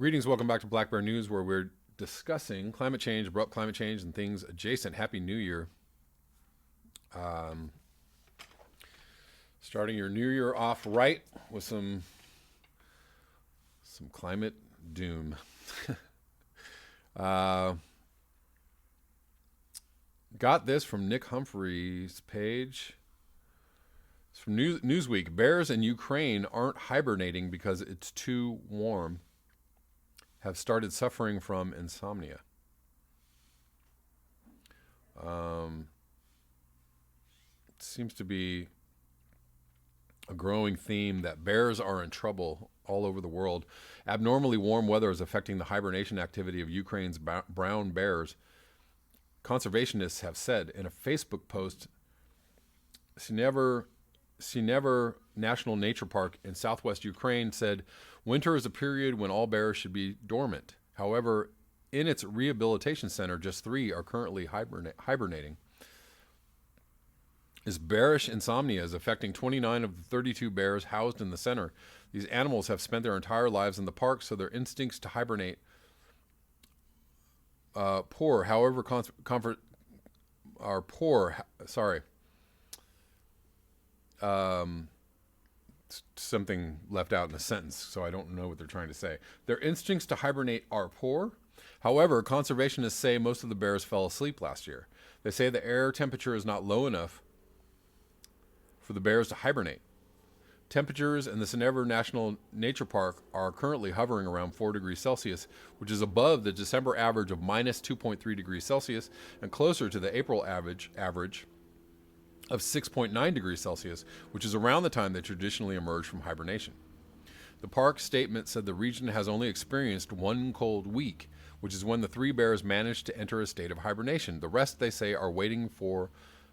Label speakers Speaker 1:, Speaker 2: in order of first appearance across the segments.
Speaker 1: Greetings, welcome back to Black Bear News, where we're discussing climate change, abrupt climate change, and things adjacent. Happy New Year. Starting your new year off right with some climate doom. Got this from Nick Humphrey's page. It's from Newsweek. Bears in Ukraine aren't hibernating because it's too warm. Have started suffering from insomnia. It seems to be a growing theme that bears are in trouble all over the world. Abnormally warm weather is affecting the hibernation activity of Ukraine's brown bears. Conservationists have said in a Facebook post, Sinever National Nature Park in southwest Ukraine said, winter is a period when all bears should be dormant. However, in its rehabilitation center, just 3 are currently hibernating. This bearish insomnia is affecting 29 of the 32 bears housed in the center. These animals have spent their entire lives in the park, so their instincts to hibernate poor. However, are poor. Sorry. Something left out in the sentence, so I don't know what they're trying to say. Their instincts to hibernate are poor. However, conservationists say most of the bears fell asleep last year. They say the air temperature is not low enough for the bears to hibernate. Temperatures in the Sinever National Nature Park are currently hovering around 4 degrees Celsius, which is above the December average of minus 2.3 degrees Celsius and closer to the April average of 6.9 degrees Celsius, which is around the time they traditionally emerge from hibernation. The park statement said the region has only experienced one cold week, which is when the 3 bears managed to enter a state of hibernation. The rest, they say, are waiting for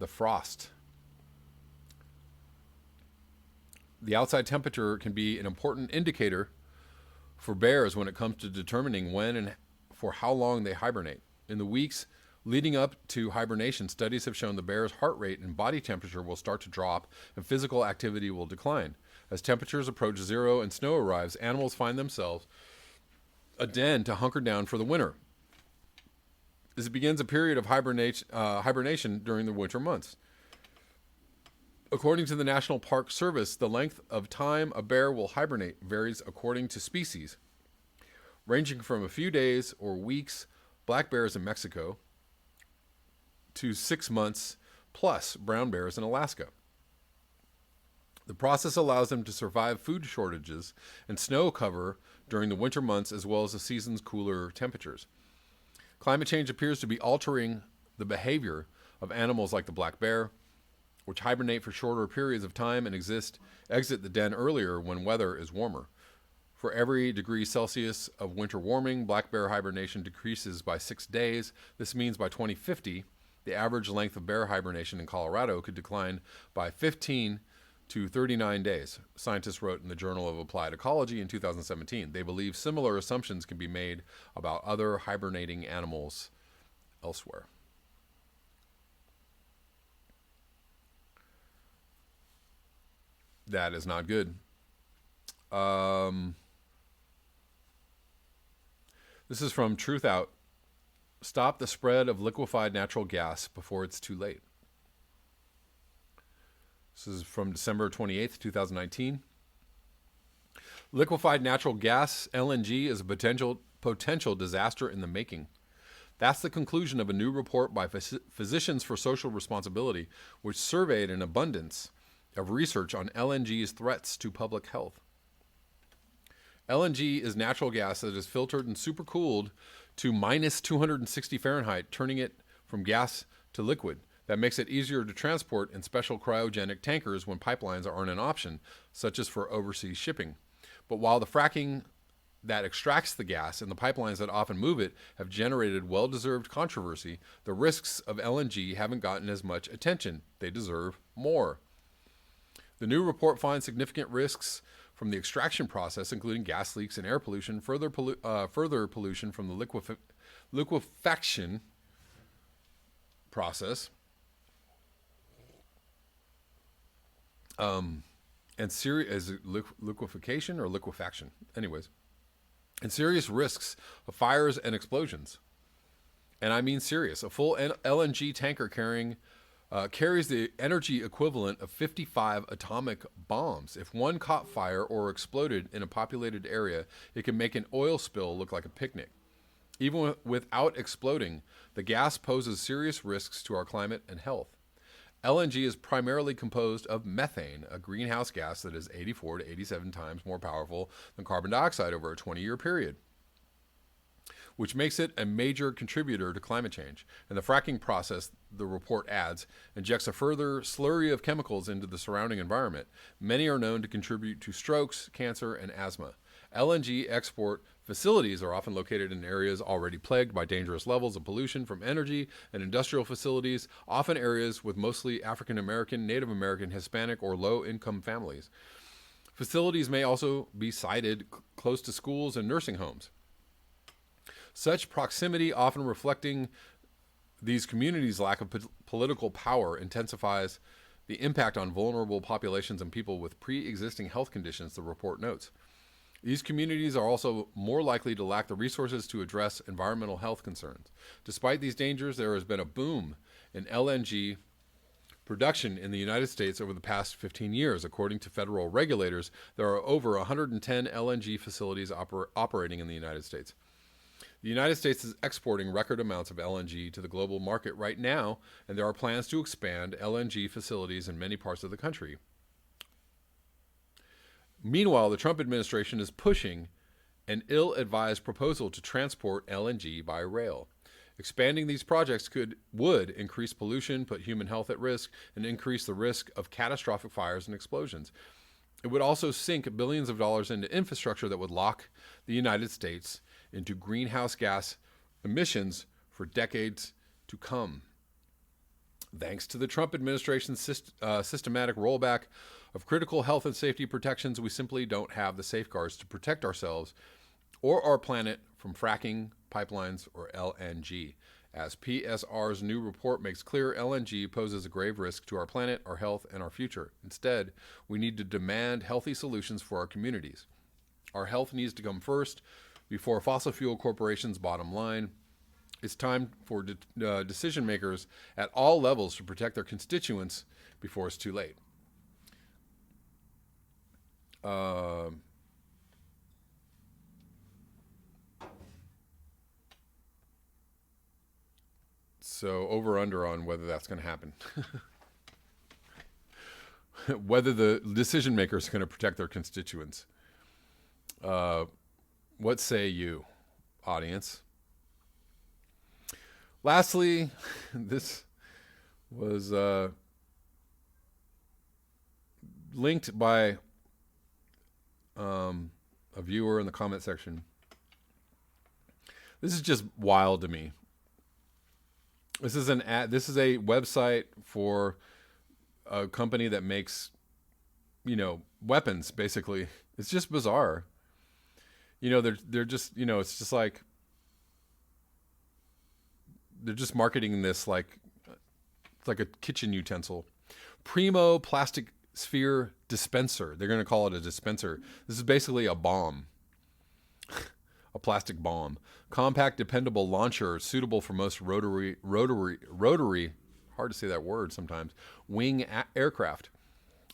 Speaker 1: the frost. The outside temperature can be an important indicator for bears when it comes to determining when and for how long they hibernate. In the weeks leading up to hibernation, studies have shown the bear's heart rate and body temperature will start to drop and physical activity will decline. As temperatures approach zero and snow arrives, animals find themselves a den to hunker down for the winter. This begins a period of hibernation during the winter months. According to the National Park Service, the length of time a bear will hibernate varies according to species, ranging from a few days or weeks, black bears in Mexico, to 6 months plus brown bears in Alaska. The process allows them to survive food shortages and snow cover during the winter months as well as the season's cooler temperatures. Climate change appears to be altering the behavior of animals like the black bear, which hibernate for shorter periods of time and exit the den earlier when weather is warmer. For every degree Celsius of winter warming, black bear hibernation decreases by 6 days. This means by 2050, the average length of bear hibernation in Colorado could decline by 15 to 39 days, scientists wrote in the Journal of Applied Ecology in 2017. They believe similar assumptions can be made about other hibernating animals elsewhere. That is not good. This is from Truth Out. Stop the spread of liquefied natural gas before it's too late. This is from December 28th, 2019. Liquefied natural gas, LNG, is a potential disaster in the making. That's the conclusion of a new report by Physicians for Social Responsibility, which surveyed an abundance of research on LNG's threats to public health. LNG is natural gas that is filtered and supercooled to minus 260 Fahrenheit, turning it from gas to liquid. That makes it easier to transport in special cryogenic tankers when pipelines aren't an option, such as for overseas shipping. But while the fracking that extracts the gas and the pipelines that often move it have generated well-deserved controversy, the risks of LNG haven't gotten as much attention. They deserve more. The new report finds significant risks from the extraction process, including gas leaks and air pollution, further pollution from the liquefaction process, and is it liquefaction or liquefaction? Anyways, and serious risks of fires and explosions. And I mean serious. A full LNG tanker carries the energy equivalent of 55 atomic bombs. If one caught fire or exploded in a populated area, it can make an oil spill look like a picnic. Even without exploding, the gas poses serious risks to our climate and health. LNG is primarily composed of methane, a greenhouse gas that is 84 to 87 times more powerful than carbon dioxide over a 20-year period, which makes it a major contributor to climate change. And the fracking process, the report adds, injects a further slurry of chemicals into the surrounding environment. Many are known to contribute to strokes, cancer, and asthma. LNG export facilities are often located in areas already plagued by dangerous levels of pollution from energy and industrial facilities, often areas with mostly African American, Native American, Hispanic, or low-income families. Facilities may also be sited close to schools and nursing homes. Such proximity, often reflecting these communities' lack of political power, intensifies the impact on vulnerable populations and people with pre-existing health conditions, the report notes. These communities are also more likely to lack the resources to address environmental health concerns. Despite these dangers, there has been a boom in LNG production in the United States over the past 15 years. According to federal regulators, there are over 110 LNG facilities operating in the United States. The United States is exporting record amounts of LNG to the global market right now, and there are plans to expand LNG facilities in many parts of the country. Meanwhile, the Trump administration is pushing an ill-advised proposal to transport LNG by rail. Expanding these projects would increase pollution, put human health at risk, and increase the risk of catastrophic fires and explosions. It would also sink billions of dollars into infrastructure that would lock the United States into greenhouse gas emissions for decades to come. Thanks to the Trump administration's systematic rollback of critical health and safety protections, we simply don't have the safeguards to protect ourselves or our planet from fracking, pipelines, or LNG. As PSR's new report makes clear, LNG poses a grave risk to our planet, our health, and our future. Instead, we need to demand healthy solutions for our communities. Our health needs to come first before fossil fuel corporations' bottom line. It's time for decision makers at all levels to protect their constituents before it's too late. So over under on whether that's going to happen. Whether the decision makers are going to protect their constituents. What say you, audience? Lastly, this was linked by a viewer in the comment section. This is just wild to me. This is a website for a company that makes, weapons, basically. It's just bizarre. They're just, it's just like they're just marketing this like it's like a kitchen utensil. Primo plastic sphere dispenser. They're going to call it a dispenser. This is basically a bomb. A plastic bomb. Compact, dependable launcher suitable for most rotary, hard to say that word sometimes, wing aircraft.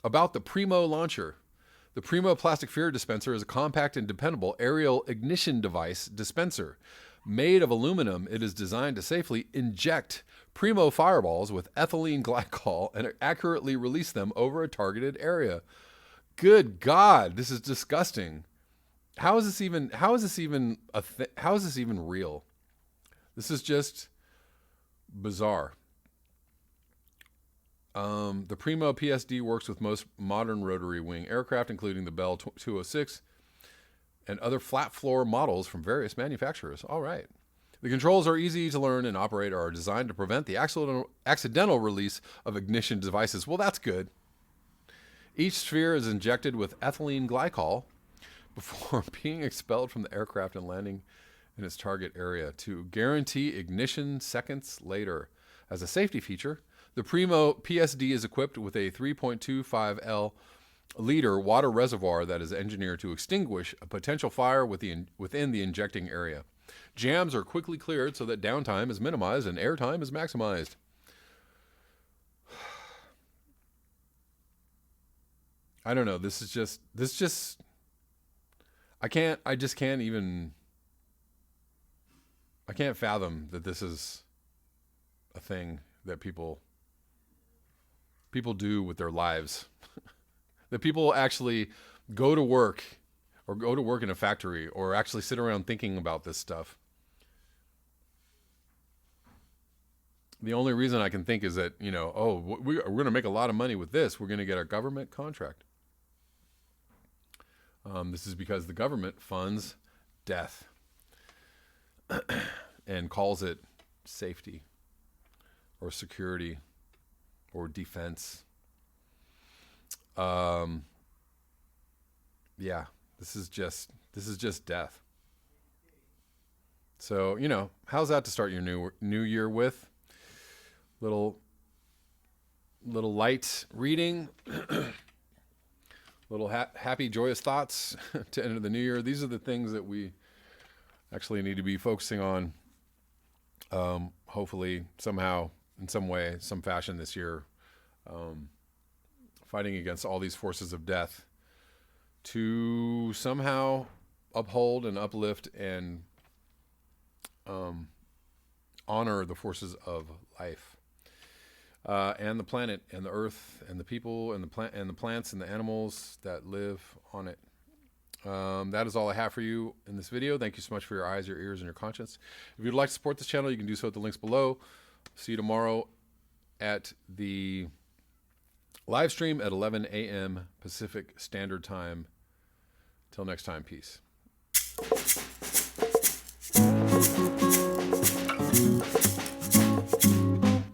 Speaker 1: About the Primo launcher. The Primo plastic sphere dispenser is a compact and dependable aerial ignition device dispenser. Made of aluminum, it is designed to safely inject Primo fireballs with ethylene glycol and accurately release them over a targeted area. Good God, this is disgusting. How is this even real? This is just bizarre. The Primo PSD works with most modern rotary wing aircraft, including the Bell 206 and other flat floor models from various manufacturers. All right. The controls are easy to learn and operate, are designed to prevent the accidental release of ignition devices. Well, that's good. Each sphere is injected with ethylene glycol before being expelled from the aircraft and landing in its target area to guarantee ignition seconds later. As a safety feature, the Primo PSD is equipped with a 3.25L liter water reservoir that is engineered to extinguish a potential fire within the injecting area. Jams are quickly cleared so that downtime is minimized and airtime is maximized. I don't know. This just, I can't fathom that this is a thing that people do with their lives. That people actually go to work or go to work in a factory or actually sit around thinking about this stuff. The only reason I can think is that, we're going to make a lot of money with this. We're going to get a government contract. This is because the government funds death and calls it safety or security or defense. Yeah, this is just death. So, how's that to start your new year with? Little light reading, little happy, joyous thoughts to enter the new year. These are the things that we actually need to be focusing on. Hopefully, somehow, in some way, some fashion this year, fighting against all these forces of death to somehow uphold and uplift and honor the forces of life. And the planet and the earth and the people and the plants and the animals that live on it. That is all I have for you in this video. Thank you so much for your eyes, your ears, and your conscience. If you'd like to support this channel, you can do so at the links below. See you tomorrow at the live stream at 11 a.m. Pacific Standard Time. Till next time, peace.